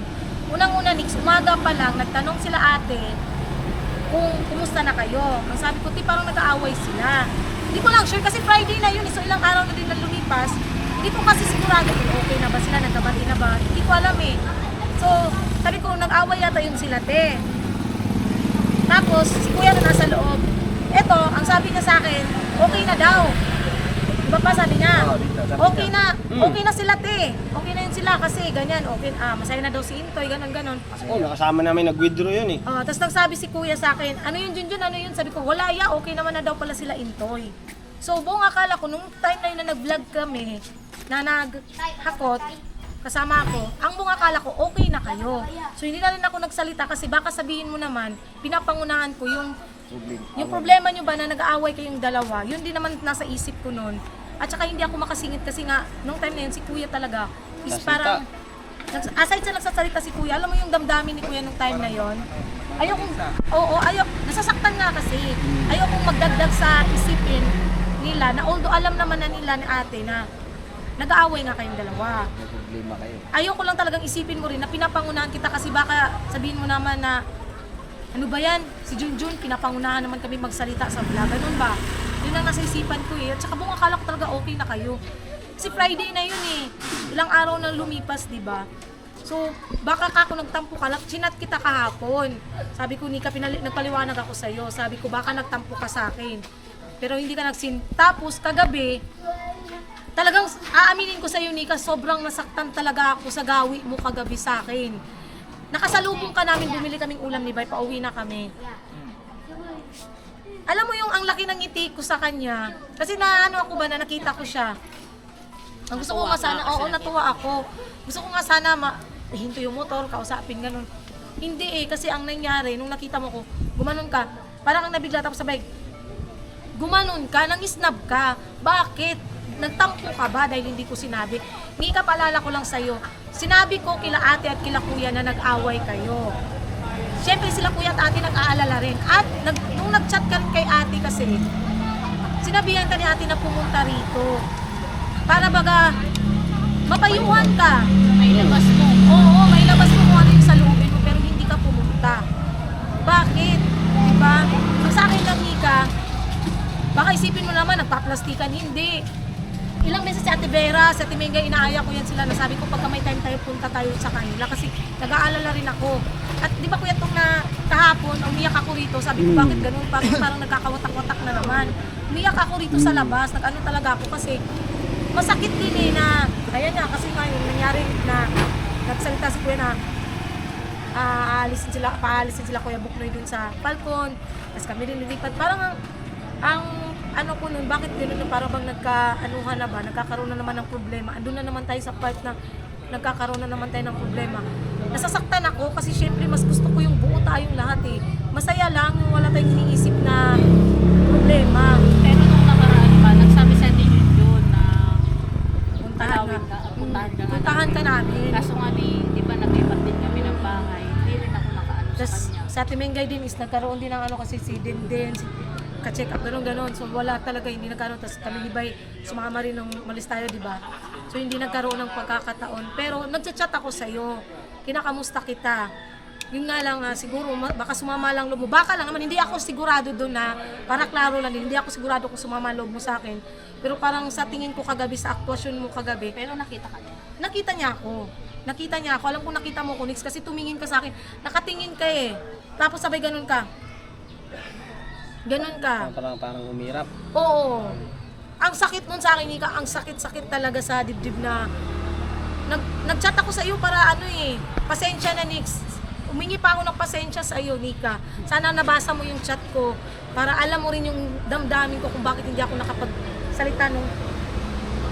Speaker 2: Unang-una, Nix, umaga pa lang, nagtanong sila ate kung kumusta na kayo. Ang sabi ko, parang nag-aaway sila. Hindi ko lang sure kasi Friday na yun, so ilang araw na din na lumipas. Hindi ko kasi sigurado kung okay na ba sila, nagkabati na ba. Hindi ko alam eh. So, sabi ko, nag-aaway yata yun sila, te. Tapos, si Kuya na nasa loob. Eto, ang sabi niya sa akin, okay na daw. Diba pa sabi niya? Okay na sila, te. Okay na yun sila kasi ganyan. Okay, masaya na daw si Intoy, ganon.
Speaker 6: Nakasama namin nag-withdraw yun eh.
Speaker 2: Tapos nagsabi si Kuya sa akin, ano yun Junjun, ano yun? Sabi ko, wala ya, okay naman na daw pala sila Intoy. So, buong akala ko, nung timeline na nag-vlog kami, na naghakot, kasama ako, ang buong akala ko, okay na kayo. So, hindi na rin ako nagsalita kasi baka sabihin mo naman, pinapangunahan ko yung problema nyo ba na nag-aaway kayong dalawa, yun din naman nasa isip ko noon. At saka hindi ako makasingit kasi nga, nung time na yun, si Kuya talaga, is parang, aside sa nagsasalita si Kuya, alam mo yung damdamin ni Kuya nung time na yon. Nasasaktan nga kasi. Ayokong magdagdag sa isipin nila, na although alam naman na nila ni ate na nag-aaway nga kayong dalawa.
Speaker 1: May problema kayo.
Speaker 2: Ayoko lang talagang isipin mo rin na pinapangunahan kita kasi baka sabihin mo naman na ano ba yan? Si Junjun, pinapangunahan naman kami magsalita sa vlog. Ganun ba? Yun ang nasa isipan ko eh. At saka buong akala ko talaga okay na kayo. Kasi Friday na yun eh. Ilang araw na lumipas, di ba? So, baka ako nagtampo ka lang. Chinat kita kahapon. Sabi ko, Nika, nagpaliwanag ako sa'yo. Sabi ko, baka nagtampo ka sa akin. Pero hindi ka nagsin. Tapos, kagabi, talagang aaminin ko sa'yo, Nika, sobrang nasaktan talaga ako sa gawi mo kagabi sa akin. Nakasalubong ka namin, bumili kaming ulam ni Bay, pauwi na kami. Alam mo yung ang laki ng ngiti ko sa kanya, kasi ako ba na nakita ko siya. Ang gusto ko nga sana, natuwa ako. Gusto ko nga sana hinto yung motor, kausapin, ganun. Hindi kasi ang nangyari, nung nakita mo ko, gumanon ka, parang ang nabigla tapos sabay, gumanon ka, nangisnab ka. Bakit? Nagtampo ka ba dahil hindi ko sinabi? Nika, paalala ko lang sa'yo, sinabi ko kila ate at kila kuya na nag-away kayo. Siyempre sila kuya at ate nag-aalala rin. At nung nag-chat ka rin kay ate kasi, sinabihan ka ni ate na pumunta rito. Para baga, mapayuhan ka.
Speaker 5: May labas mo.
Speaker 2: Oo, may labas mo kung ano yung sa loobin mo pero hindi ka pumunta. Bakit? Diba? Ang sa akin lang, Nika, baka isipin mo naman, nagpaplastikan. Hindi. Ilang beses si Ate Vera, si Ate Mengay, inaaya ko yan sila. Nasabi ko pagka may time tayo, punta tayo sa kanila. Kasi nag-aalala rin ako. At di ba kuya itong na kahapon, umiyak ako rito. Sabi ko, bakit ganun? Parang nagkakawatak-watak na naman. Umiyak ako rito sa labas. Nag-ano talaga ako kasi masakit din na, kaya nga kasi nga yung nangyari na nagsalita si kuya na paalisin sila Kuya Buknoy dun sa Falcon, tapos kami rin lilipat. Parang ang ano ko nun, bakit gano'n, parang bang nagkaanuhan na ba, nagkakaroon na naman ng problema. Andun na naman tayo sa part na nagkakaroon na naman tayo ng problema. Nasasaktan ako kasi syempre mas gusto ko yung buo tayong lahat eh. Masaya lang yung wala tayong iniisip na problema.
Speaker 5: Pero nung nakaraan pa, nagsabi sa atin yun na
Speaker 2: Puntahan
Speaker 5: puntahan ka
Speaker 2: namin.
Speaker 5: Kaso nga di ba naglipat din kami ng bahay, hindi rin ako nakaano sa
Speaker 2: Tapos
Speaker 5: kanya.
Speaker 2: sa Timengay din is nagkaroon din ng ano kasi si Denden, si ka-check up, gano'n. So wala talaga, hindi nagkaroon. Tapos kami ni Bay, sumama rin ng malis tayo, di ba? So hindi nagkaroon ng pagkakataon. Pero nagchat-chat ako sa'yo, kinakamusta kita. Yun nga lang, siguro, baka sumama lang loob mo. Baka lang naman, hindi ako sigurado doon na, para klaro lang din, hindi ako sigurado kung sumama loob mo sa akin. Pero parang sa tingin ko kagabi, sa aktwasyon mo kagabi,
Speaker 5: Pero nakita ka niya.
Speaker 2: nakita niya ako. Nakita niya ako. Alam ko nakita mo ko, Nix, kasi tumingin ka sa akin. Nakatingin ka eh. Tapos sabay ganun ka. Ganun ka.
Speaker 6: Parang umirap.
Speaker 2: Oo. Ang sakit nun sa akin, Nika. Ang sakit-sakit talaga sa dibdib na nag-chat ako sa iyo para ano eh. Pasensya na, Nix. Umingi pa ako ng pasensya sa iyo, Nika. Sana nabasa mo yung chat ko para alam mo rin yung damdamin ko kung bakit hindi ako nakapagsalita nung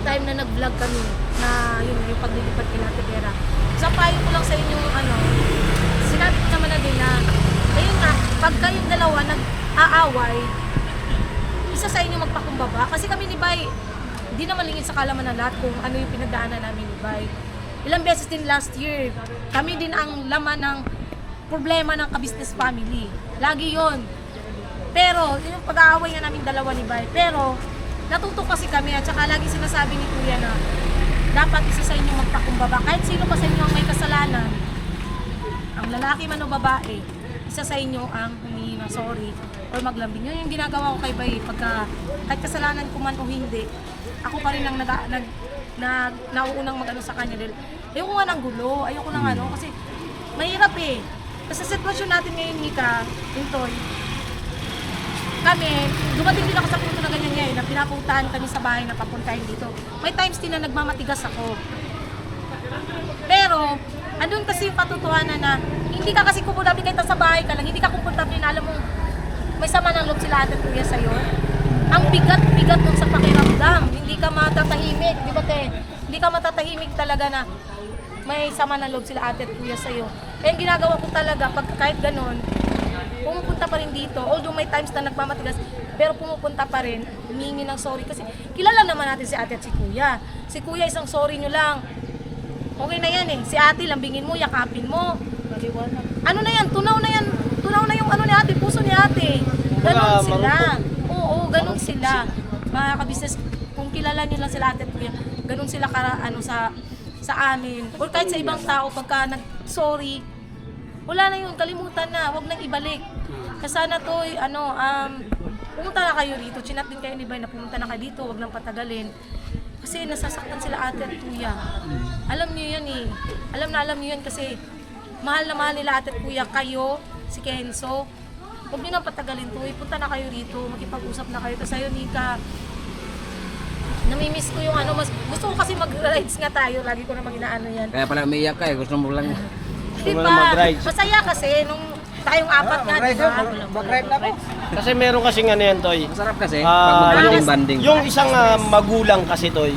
Speaker 2: time na nag-vlog kami na yun, yung paglilipat kay Ate Vera. So, payo ko lang sa inyo ano, sinabi ko naman na din na ayun nga, pag kayong dalawa nag-aaway, isa sa inyo magpakumbaba. Kasi kami ni Bay, hindi naman lingid sa kalaman na lahat kung ano yung pinagdaanan namin ni Bay. Ilang beses din last year, kami din ang laman ng problema ng ka-business family. Lagi yon. Pero, yung pag-aaway nga namin dalawa ni Bay. Pero, natuto kasi kami at saka lagi sinasabi ni Kuya na dapat isa sa inyo magpakumbaba. Kahit sino pa sa inyo ang may kasalanan, ang lalaki man o babae, isa sa inyo ang humingi ng sorry or maglambing. Yun yung ginagawa ko kay Bay. Pagka, kahit kasalanan ko man o hindi, ako pa rin ang nauunang mag-ano sa kanya. Dahil ayoko nga ng gulo, ayoko ng ano, kasi mahirap eh. Kasi sa sitwasyon natin ngayon, Mika, Intoy, kami, dumating din ako sa punto na ganyan ngayon, na pinapuntahan kami sa bahay na papuntahin dito. May times din na nagmamatigas ako. Pero, andun kasi yung katotohanan na hindi ka kasi komportable kahit sa bahay ka lang, hindi ka komportable na alam mo may sama ng loob sila Ate at Kuya sa'yo. Ang bigat-bigat nun sa pakiramdam. Hindi ka matatahimik, di ba te? Hindi ka matatahimik talaga na may sama ng loob sila Ate at Kuya sa'yo. Kaya ang ginagawa ko talaga, pag kahit ganun, pumupunta pa rin dito. Although may times na nagmamatigas, pero pumupunta pa rin, humingi ng sorry. Kasi kilala naman natin si Ate at si Kuya. Si Kuya, isang sorry nyo lang. Okay na yan eh. Si Ate, lambingin mo, yakapin mo. Ano na yan? Tunaw na yan. Tunaw na yung ano ni Ate, puso ni Ate. Ganon sila. Oo, ganon sila. Mga ka-business, kung kilala nyo lang sila Ate at Kuya, ganon sila sa amin. Or kahit sa ibang tao, pagka nag-sorry, wala na yun, kalimutan na, wag nang ibalik. Kasi sana to, pumunta na kayo dito, chinat din kayo ni Bay na pumunta na kayo dito, wag nang patagalin. Kasi nasasaktan sila Ate at Kuya. Alam niyo yan eh. Alam niyo yan kasi mahal na mahal nila Ate at Kuya kayo, si Kenzo. Huwag niyo nang patagalin to, punta na kayo dito, makipag-usap na kayo. Tapos sa'yo, Nika, namimiss ko yung gusto ko kasi mag-rides nga tayo, lagi ko namang inaano yan.
Speaker 1: Kaya pala umiiyak ka eh, gusto mo lang.
Speaker 2: Diba?
Speaker 6: mag-rides.
Speaker 2: Masaya kasi nung tayong apat nga, diba?
Speaker 3: Mag-ride na po.
Speaker 6: Kasi meron kasing ano yan, Toy.
Speaker 1: Masarap kasi,
Speaker 6: Ah,
Speaker 1: pag mag-banding.
Speaker 6: Yung isang magulang kasi, Toy,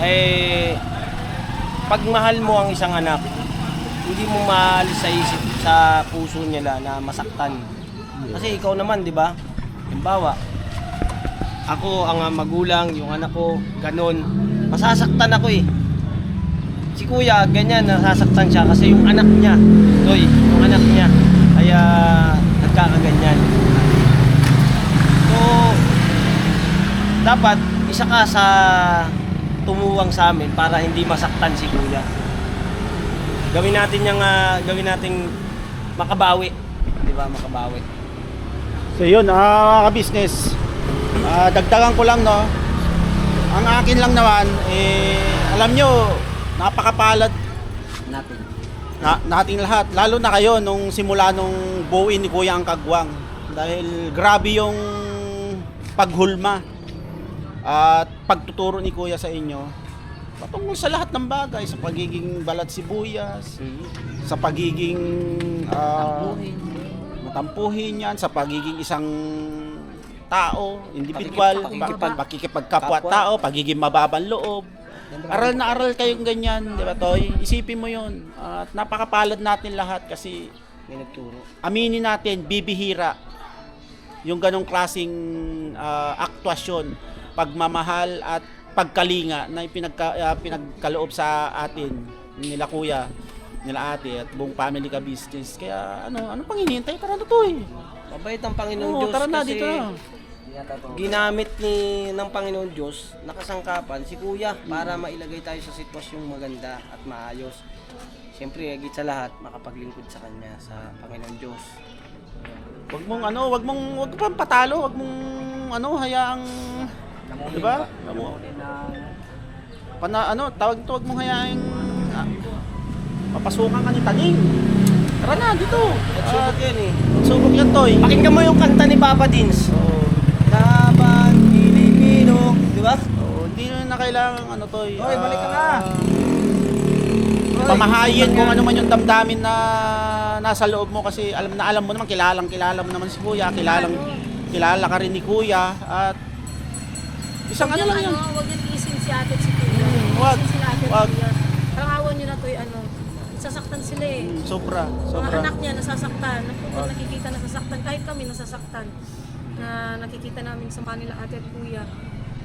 Speaker 6: eh, pag mahal mo ang isang anak, hindi mo maalis sa isip, sa puso nila na masaktan. Kasi ikaw naman, di ba? Halimbawa, ako ang magulang, yung anak ko, ganun. Masasaktan ako eh. Si Kuya, ganyan, nasasaktan siya kasi yung anak niya, Toy, yung anak niya, kaya nagkakaganyan. So, dapat isa ka sa tumuwang sa amin para hindi masaktan si Kuya. Gawin natin makabawi. Di ba, makabawi.
Speaker 4: So yun, ka-business, dagdagan ko lang, no, ang akin lang naman, alam nyo, napakapalad nating lahat, lalo na kayo nung simula nung buuin ni Kuya ang Kagwang, dahil grabe yung paghulma at pagtuturo ni Kuya sa inyo. patungkol sa lahat ng bagay, sa pagiging balat sibuyas, sa pagiging matampuhin yan, sa pagiging isang tao, individual, pakikipagkapwa-tao, pagiging mababang loob. Aral na aral kayong ganyan, di ba, Toy? Isipin mo yun. At napakapalad natin lahat kasi
Speaker 6: May nagturo.
Speaker 4: aminin natin, bibihira yung ganong klaseng aktwasyon, pagmamahal at pagkalinga na pinagkaloob sa atin nila kuya, nila ate at buong family ka business. Kaya ano pang hinihintay? Tara na, Toy.
Speaker 6: Mabait ang Panginoon
Speaker 4: Oo,
Speaker 6: Diyos
Speaker 4: tara na,
Speaker 6: kasi
Speaker 4: dito na.
Speaker 6: ginamit ng Panginoon Diyos nakasangkapan si Kuya para mailagay tayo sa sitwasyong maganda at maayos. Siyempre, higit sa lahat, makapaglingkod sa Kanya, sa Panginoon Diyos.
Speaker 4: Wag pang patalo, wag mong hayaang, di ba? Tawag ito, wag mong hayaang papasukan ka ni Taning. Tara na, dito.
Speaker 6: Nagsubok yan eh.
Speaker 4: Subok yan, Toy.
Speaker 6: Pakinggan mo yung kanta ni Papa Dins. Laban, Pilipino, di ba?
Speaker 4: Hindi na kailangan Toy.
Speaker 3: Toy, balik ka na.
Speaker 4: Pamahayin kung ano man yung damdamin na nasa loob mo kasi alam mo naman, kilala mo naman si Kuya, kilala ka rin ni Kuya at isang
Speaker 2: Huwag
Speaker 4: lang yan.
Speaker 2: Huwag yung isin si ate at si kuya.
Speaker 4: Wag.
Speaker 2: Isin sila ate at
Speaker 4: Wag.
Speaker 2: kuya. Rangawan nyo na to sasaktan sila eh.
Speaker 4: Sobra.
Speaker 2: Mga anak niya nasasaktan. Nakikita nasasaktan. Kahit kami nasasaktan. Na nakikita namin sa kanila ate at kuya.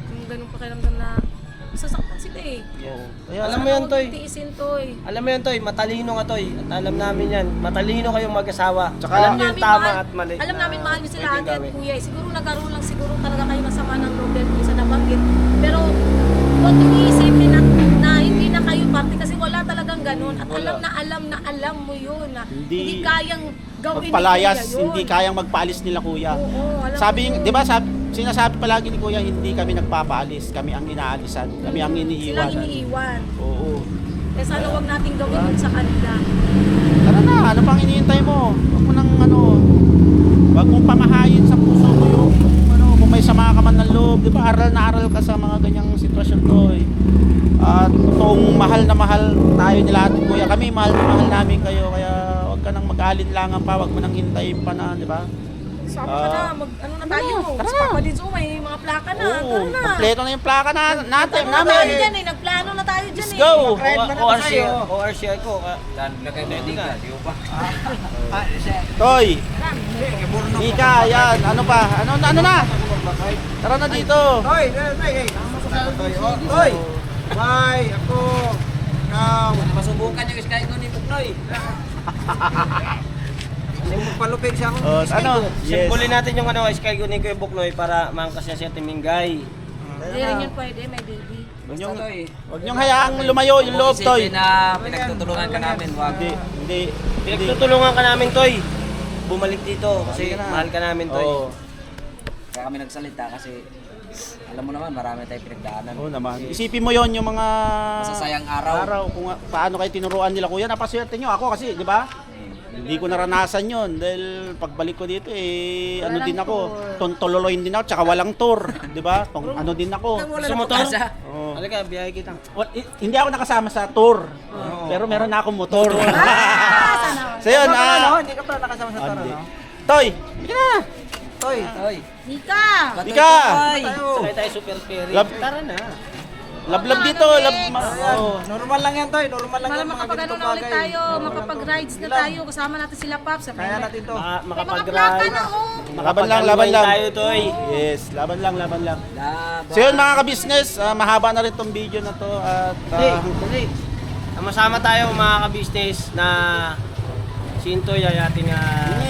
Speaker 2: Yung ganun pakiramdam na nasasaktan sila eh.
Speaker 4: Kaya,
Speaker 6: Alam mo yan, Toy.
Speaker 2: Huwag tiisin, Toy.
Speaker 6: Alam mo yan, Toy. Matalino ka, Toy. At alam namin yan. Matalino kayong mag-asawa.
Speaker 4: Tsaka,
Speaker 6: alam niyo yung
Speaker 2: namin
Speaker 6: tama
Speaker 2: mahal-
Speaker 6: at mali.
Speaker 2: Alam namin mahal niyo sila
Speaker 6: pwedeng
Speaker 2: ate at
Speaker 6: gawin.
Speaker 2: kuya. Siguro nagkaroon lang siguro talaga kayo masama ng loob dahil minsan nabanggit. Pero huwag niyo iisipin na hindi na kayo parte kasi wala talagang ganun. At alam mo yun na hindi kayang gawin
Speaker 4: magpalayas,
Speaker 2: ni kuya yun.
Speaker 4: hindi kayang magpaalis nila Kuya.
Speaker 2: Oo, alam
Speaker 4: Sabi,
Speaker 2: ko yun.
Speaker 4: di ba, sinasabi palagi ni Kuya, hindi kami nagpapaalis, kami ang inaalisan, kami ang
Speaker 2: Silang
Speaker 4: iniiwan.
Speaker 2: iniiwan.
Speaker 4: Oo.
Speaker 2: Eh sana huwag natin gawin yun sa kanila.
Speaker 4: Tara na, ano pang hinihintay mo? Huwag mo nang wag mong pamahayin sa puso mo yung kung may sama ka man ng loob, di ba? Aral na aral ka sa mga ganyang sitwasyon to. At toong mahal na mahal tayo nila at Kuya, kami mahal na mahal namin kayo, kaya huwag ka nang mag-alinlangan pa, huwag mo nang hintayin pa na, di ba?
Speaker 2: Sama ka na, ano na tayo?
Speaker 4: tara
Speaker 2: Si
Speaker 4: na.
Speaker 2: Papa Dins, may mga plaka na.
Speaker 4: Oo,
Speaker 2: Tara na.
Speaker 4: kompleto na yung plaka natin,
Speaker 2: Ano na tayo
Speaker 4: namin.
Speaker 2: dyan eh, nagplano na tayo dyan
Speaker 4: Let's
Speaker 2: eh.
Speaker 4: go!
Speaker 6: ORCR ko.
Speaker 1: Lagay mo hindi ka, di ba?
Speaker 4: Toy, Ika, yan, ano pa? Ano na? Tara na dito.
Speaker 3: Toy, Toy. Bye, ako. Ikaw.
Speaker 1: Masubukan yung sky ko ni Puknoy.
Speaker 3: Magpalupig siya ako.
Speaker 4: Ano? Yes.
Speaker 6: Simbulin natin yung Sky Gunin ko yung Buknoy para maangkas niya si Ate Mingay.
Speaker 2: Hindi rin yun pwede, may baby.
Speaker 4: Huwag niyong hayaang lumayo yung loob, Toy.
Speaker 1: na pinagtutulungan ka namin, wag.
Speaker 4: Hindi.
Speaker 6: Pinagtutulungan ka namin, Toy. Bumalik dito kasi
Speaker 4: Halika na.
Speaker 6: mahal ka namin, Toy.
Speaker 4: Oo.
Speaker 1: Kaya kami nagsalita kasi alam mo naman, marami tayong pinagdaanan.
Speaker 4: Oo naman. Isipin mo yon yung mga
Speaker 1: Masasayang araw.
Speaker 4: kung paano kayo tinuruan nila Kuya. Napaswerte nyo ako kasi, di ba? Hindi ko naranasan yon dahil pagbalik ko dito ano din ako, tontololoyin din ako, tsaka walang tour, di ba? Ano din ako.
Speaker 6: Gusto mo, Toy?
Speaker 4: Oo.
Speaker 6: Halika, biyahe kita.
Speaker 4: Hindi ako nakasama sa tour. Pero meron na akong motor. So yun,
Speaker 3: Hindi ka pala nakasama sa tara,
Speaker 4: hindi.
Speaker 3: no?
Speaker 4: Toy, hindi na.
Speaker 3: Toy.
Speaker 1: Oy,
Speaker 2: Nika!
Speaker 4: Ika!
Speaker 6: Sakay tayo super ferry.
Speaker 4: Tara na. Lablab dito,
Speaker 3: Normal lang yan, Toy. Normal lang
Speaker 2: Para
Speaker 3: yan. Mga
Speaker 2: makapag-ano
Speaker 3: ganitong
Speaker 2: na ulit
Speaker 3: bagay.
Speaker 2: tayo, makapag-rides na tayo, kasama natin sila Paps.
Speaker 3: Kaya natin to.
Speaker 2: May mga plaka
Speaker 6: Makapag-ride.
Speaker 2: na oh.
Speaker 4: Laban lang.
Speaker 6: tayo, Toy.
Speaker 4: Yes, laban lang.
Speaker 1: laban.
Speaker 4: So yun mga ka-business, mahaba na rin tong video na to at
Speaker 6: Dali. Masama tayo mga ka-business na Sintoy ay ating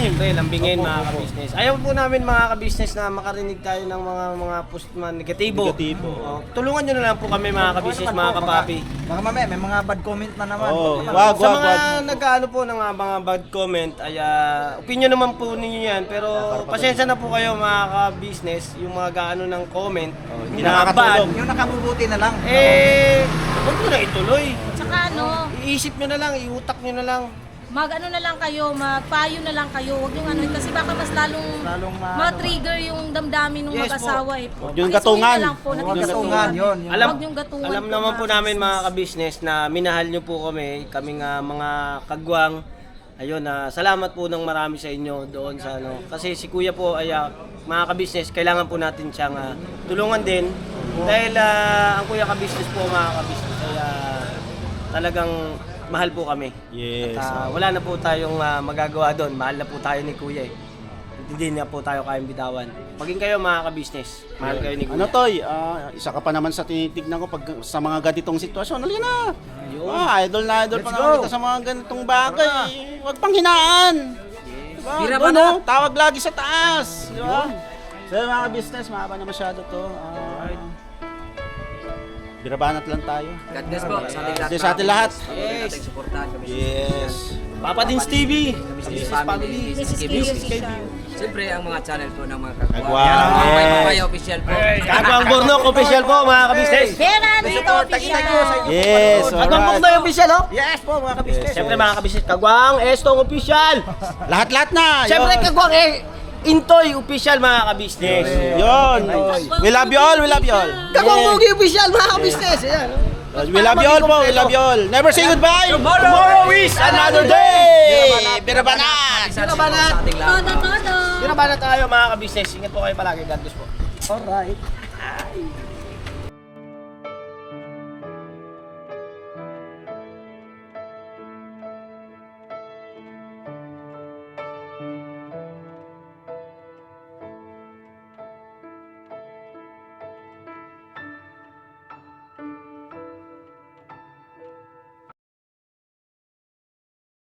Speaker 6: siyempre lambingin
Speaker 4: Opo,
Speaker 6: mga
Speaker 4: opo.
Speaker 6: ka-business. Ayaw po namin mga ka-business na makarinig tayo ng mga post na negatibo.
Speaker 4: Negatibo.
Speaker 6: Tulungan nyo na lang po kami mga ka-business, mga kapapi.
Speaker 3: Baka mamaya, may mga bad comment na naman.
Speaker 4: Oo,
Speaker 3: Baka-
Speaker 4: wag.
Speaker 6: Sa mga nag-ano po ng mga bad comment ay opinion naman po ninyo yan, pero pasensya na po kayo mga ka-business yung mga gaano ng comment.
Speaker 4: Hindi
Speaker 6: na
Speaker 4: nakakatulong.
Speaker 6: bad.
Speaker 3: Yung nakabubuti na lang.
Speaker 6: Huwag mo na ituloy.
Speaker 2: Tsaka ano,
Speaker 6: Iisip nyo na lang, iutak nyo na lang.
Speaker 2: mag-ano na lang kayo, magpayo na lang kayo. Huwag yung ano, kasi baka mas lalong ma-trigger yung damdamin ng
Speaker 6: Yes
Speaker 2: mag-asawa eh.
Speaker 4: Yung
Speaker 2: Pakisuhin
Speaker 4: gatungan.
Speaker 2: na lang po,
Speaker 3: Huwag
Speaker 2: natigasuhan.
Speaker 3: gatungan, yun.
Speaker 2: Huwag yung gatungan
Speaker 6: Alam
Speaker 2: po,
Speaker 6: naman po
Speaker 2: mga
Speaker 6: namin mga
Speaker 2: business.
Speaker 6: ka-business na minahal nyo po kaming mga kagwang. Ayun, salamat po ng marami sa inyo doon sa ano. Kasi si Kuya po ay mga ka-business, kailangan po natin siyang tulungan din. Dahil ang Kuya ka-business po mga ka-business ay talagang mahal po kami.
Speaker 4: Yes.
Speaker 6: At wala na po tayong magagawa doon. Mahal na po tayo ni Kuya eh. Hindi na po tayo kayang bitawan. Maging kayo mga ka-business. Mahal kayo ni Kuya.
Speaker 4: Ano Toy, isa ka pa naman sa tinitignan ko pag sa mga ganitong sitwasyon. Halika na.
Speaker 6: Ayun.
Speaker 4: Idol na idol pa
Speaker 3: Let's
Speaker 4: naman
Speaker 3: go.
Speaker 4: kita sa mga ganitong bagay. Huwag pang hinaan. Diba?
Speaker 1: Bira
Speaker 4: Doon,
Speaker 1: ba na?
Speaker 4: oh, tawag lagi sa taas. Di ba? So mga business, mahaba na masyado to. Birabanat lang tayo.
Speaker 1: God bless po sa ating lahat.
Speaker 4: Sa ating lahat.
Speaker 1: Patuloy nating suportahan kami.
Speaker 4: Yes.
Speaker 6: Papa Dins TV.
Speaker 1: Business
Speaker 6: Business
Speaker 1: family.
Speaker 2: Mrs. K official.
Speaker 1: Siyempre ang mga channel po ng mga
Speaker 4: Kagwang.
Speaker 1: Kagwang.
Speaker 4: Yes.
Speaker 1: Papaya official po.
Speaker 6: Kagwang Bornok official po mga ka-business.
Speaker 2: Vera dito official.
Speaker 4: Yes.
Speaker 6: Kagwang
Speaker 4: alright.
Speaker 6: Bornok official oh.
Speaker 3: Yes po mga ka-business.
Speaker 6: Siyempre mga ka-business, Kagwang Estong official.
Speaker 4: Lahat-lahat na.
Speaker 6: Siyempre
Speaker 4: Yun.
Speaker 6: Kagwang Intoy official mga ka-business.
Speaker 4: Yun. We love you all. We love you all.
Speaker 6: Kagwang Mugi official mga ka-business. Ayan.
Speaker 4: We love you all po. We love you all. Never say goodbye.
Speaker 6: Tomorrow is
Speaker 4: Another day. Birabanat.
Speaker 6: Birabanat.
Speaker 1: Sa ating lahat.
Speaker 2: Todo.
Speaker 6: Birabanat tayo mga ka-business. Ingat po kayo palagi. God bless po.
Speaker 3: Alright.